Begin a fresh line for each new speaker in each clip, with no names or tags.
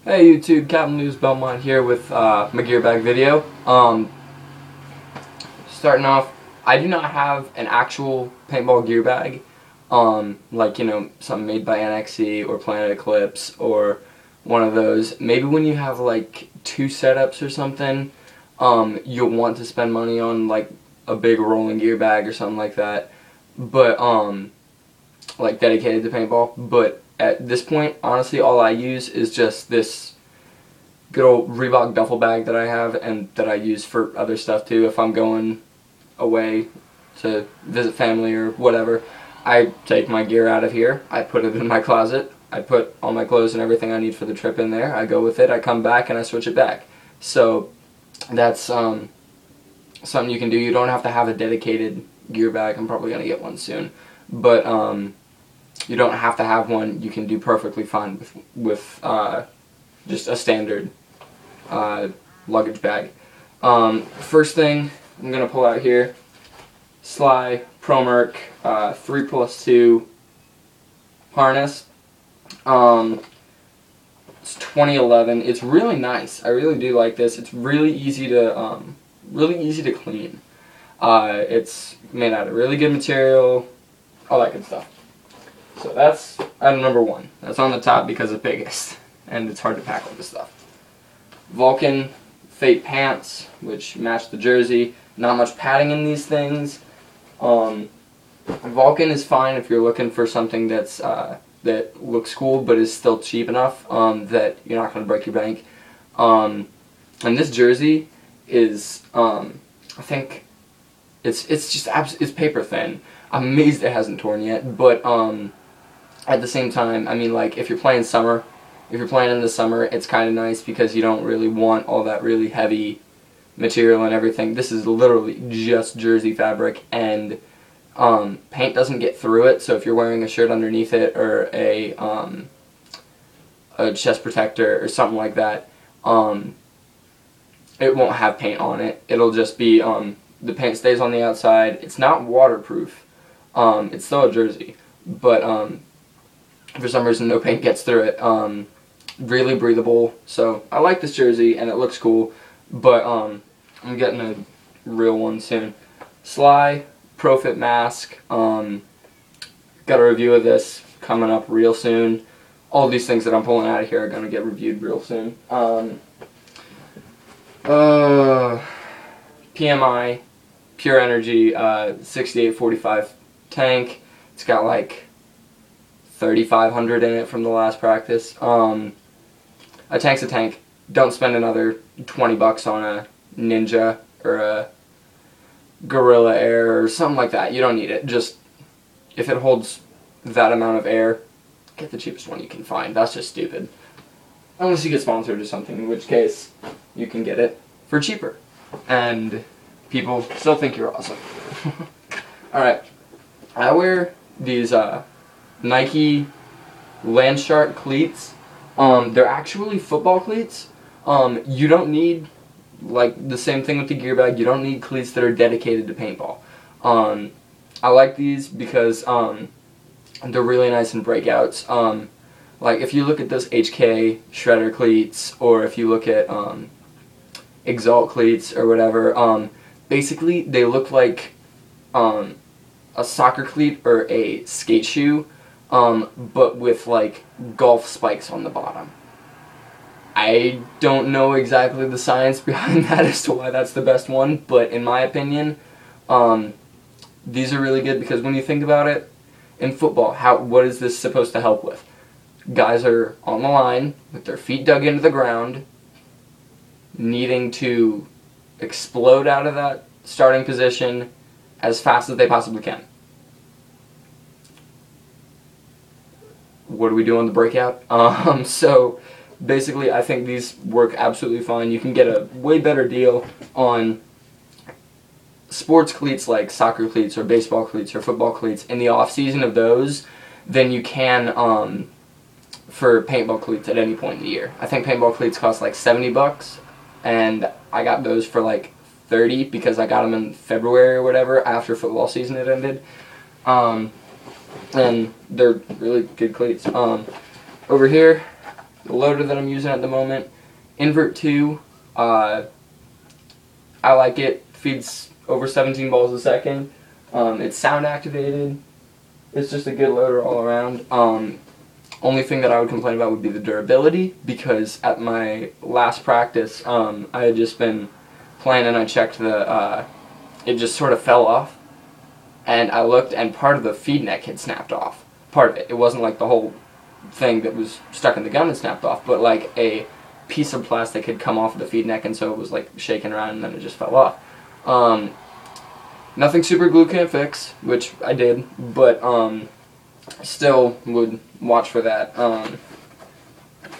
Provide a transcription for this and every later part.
Hey YouTube, Captain News Belmont here with my Gearbag video. Starting off, I do not have an actual paintball gear bag, like, something made by NXC or Planet Eclipse or one of those. Maybe when you have like two setups or something, you'll want to spend money on like a big rolling gear bag or something like that, but like dedicated to paintball. But at this point, honestly, all I use is just this good old Reebok duffel bag that I have and that I use for other stuff too. If I'm going away to visit family or whatever, I take my gear out of here, I put it in my closet, I put all my clothes and everything I need for the trip in there, I go with it, I come back and I switch it back. So that's something you can do. You don't have to have a dedicated gear bag. I'm probably going to get one soon. But you don't have to have one. You can do perfectly fine with just a standard luggage bag. First thing I'm going to pull out here, Sly ProMerc 3+2 harness. It's 2011. It's really nice. I really do like this. It's really easy to clean. It's made out of really good material, all that good stuff. So that's item number one. That's on the top because it's biggest, and it's hard to pack all this stuff. Vulcan Fate pants, which match the jersey. Not much padding in these things. Vulcan is fine if you're looking for something that's that looks cool but is still cheap enough that you're not going to break your bank. And this jersey is, I think, it's paper thin. I'm amazed it hasn't torn yet, but at the same time, I mean, like, if you're playing in the summer, it's kind of nice because you don't really want all that really heavy material and everything. This is literally just jersey fabric, and paint doesn't get through it, so if you're wearing a shirt underneath it or a chest protector or something like that, it won't have paint on it. It'll just be, the paint stays on the outside. It's not waterproof. It's still a jersey, but for some reason no paint gets through it. Really breathable, so I like this jersey and it looks cool, but I'm getting a real one soon. Sly ProFit mask. Got a review of this coming up real soon. All these things that I'm pulling out of here are going to get reviewed real soon. PMI Pure Energy 6845 tank. It's got like 3,500 in it from the last practice. A tank's a tank. Don't spend another 20 bucks on a Ninja or a Gorilla Air or something like that. You don't need it. Just, if it holds that amount of air, get the cheapest one you can find. That's just stupid. Unless you get sponsored or something, in which case you can get it for cheaper. And people still think you're awesome. Alright, I wear these Nike Landshark cleats. They're actually football cleats. You don't need, like, the same thing with the gear bag, you don't need cleats that are dedicated to paintball. I like these because they're really nice in breakouts. Like, if you look at those HK Shredder cleats, or if you look at Exalt cleats or whatever, basically they look like a soccer cleat or a skate shoe, but with like golf spikes on the bottom. I don't know exactly the science behind that as to why that's the best one, but in my opinion, these are really good because when you think about it, in football, what is this supposed to help with? Guys are on the line with their feet dug into the ground, needing to explode out of that starting position as fast as they possibly can. What do we do on the breakout? So basically I think these work absolutely fine. You can get a way better deal on sports cleats like soccer cleats or baseball cleats or football cleats in the off season of those than you can for paintball cleats at any point in the year. I think paintball cleats cost like 70 bucks, and I got those for like 30 because I got them in February or whatever after football season had ended. And they're really good cleats. Over here the loader that I'm using at the moment. Invert 2, I like it. Feeds over 17 balls a second. It's sound activated. It's just a good loader all around. Only thing that I would complain about would be the durability, because at my last practice, I had just been playing and I checked the, it just sort of fell off. And I looked and part of the feed neck had snapped off. Part of it. It wasn't like the whole thing that was stuck in the gun that snapped off, but like a piece of plastic had come off of the feed neck, and so it was like shaking around and then it just fell off. Nothing super glue can't fix, which I did, but still would watch for that. I'm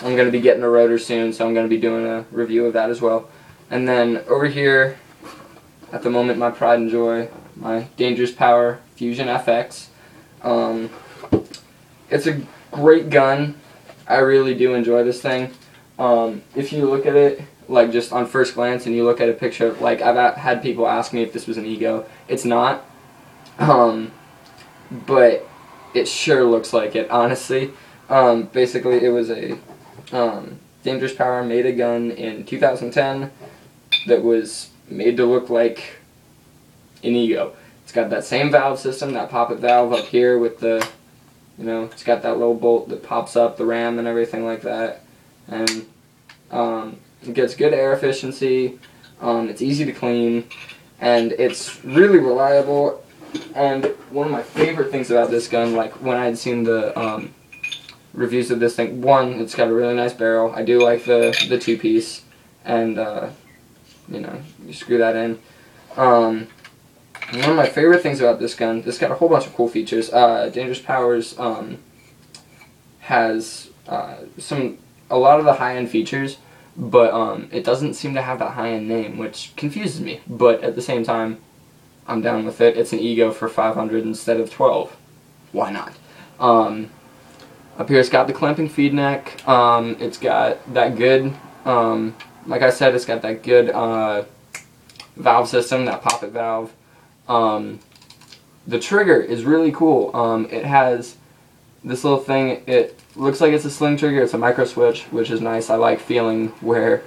going to be getting a rotor soon, so I'm going to be doing a review of that as well. And then over here, at the moment, my pride and joy, my Dangerous Power Fusion FX. It's a great gun. I really do enjoy this thing. If you look at it, like just on first glance, and you look at a picture, like I've had people ask me if this was an ego. It's not. But it sure looks like it, honestly. Basically, it was a Dangerous Power made a gun in 2010 that was made to look like an ego. It's got that same valve system, that pop-it valve up here with the, you know, it's got that little bolt that pops up, the ram and everything like that. And it gets good air efficiency, it's easy to clean, and it's really reliable. And one of my favorite things about this gun, like when I had seen the reviews of this thing, one, it's got a really nice barrel. I do like the two-piece, and you know, you screw that in. One of my favorite things about this gun, this got a whole bunch of cool features. Dangerous Powers has a lot of the high-end features, but it doesn't seem to have that high-end name, which confuses me. But at the same time, I'm down with it. It's an ego for 500 instead of 12. Why not? Up here, it's got the clamping feed neck. It's got that good, like I said, it's got that good valve system, that pop-it valve. The trigger is really cool. It has this little thing. It looks like it's a sling trigger. It's a micro switch, which is nice. I like feeling where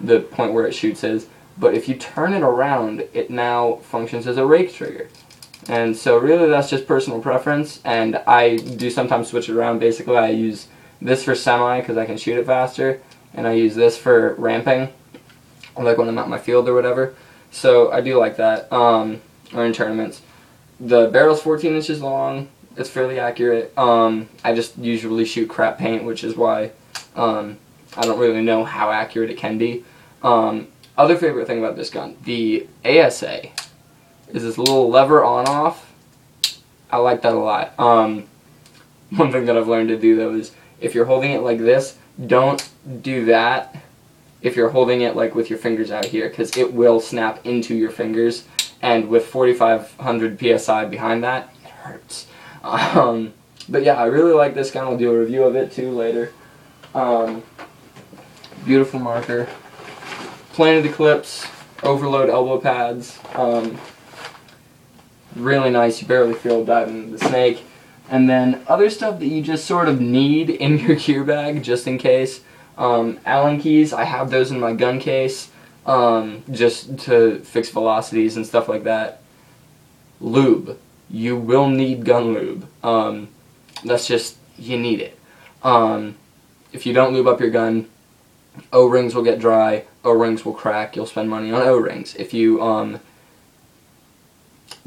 the point where it shoots is. But if you turn it around, it now functions as a rake trigger. And so really that's just personal preference, and I do sometimes switch it around. Basically I use this for semi because I can shoot it faster, and I use this for ramping, like when I'm out in my field or whatever. So I do like that, or in tournaments. The barrel's 14 inches long. It's fairly accurate. I just usually shoot crap paint, which is why I don't really know how accurate it can be. Other favorite thing about this gun, the ASA, is this little lever on-off. I like that a lot. One thing that I've learned to do, though, is if you're holding it like this, don't do that if you're holding it like with your fingers out here, because it will snap into your fingers, and with 4,500 PSI behind that, it hurts. But yeah, I really like this gun. I'll do a review of it too later. Beautiful marker. Planted clips, overload elbow pads. Really nice. You barely feel diving into the snake. And then other stuff that you just sort of need in your gear bag just in case. Allen keys, I have those in my gun case just to fix velocities and stuff like that. Lube. You will need gun lube. That's just, you need it. If you don't lube up your gun, O-rings will get dry, O-rings will crack, you'll spend money on O-rings. If you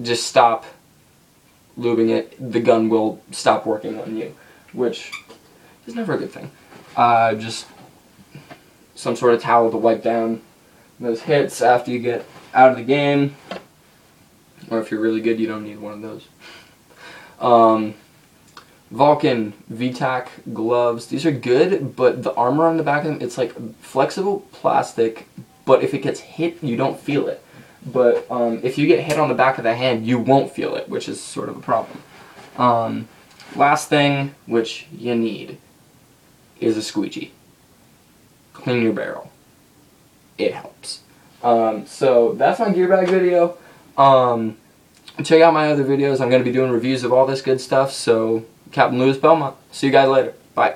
just stop lubing it, the gun will stop working on you, which is never a good thing. Just some sort of towel to wipe down those hits after you get out of the game, or if you're really good, you don't need one of those. Vulcan VTAC gloves. These are good, but the armor on the back of them, it's like flexible plastic, but if it gets hit, you don't feel it. But if you get hit on the back of the hand, you won't feel it, which is sort of a problem. Last thing, which you need, is a squeegee. Clean your barrel. It helps. So that's my gear bag video. Check out my other videos. I'm going to be doing reviews of all this good stuff, so Captain Lewis Belmont. See you guys later. Bye.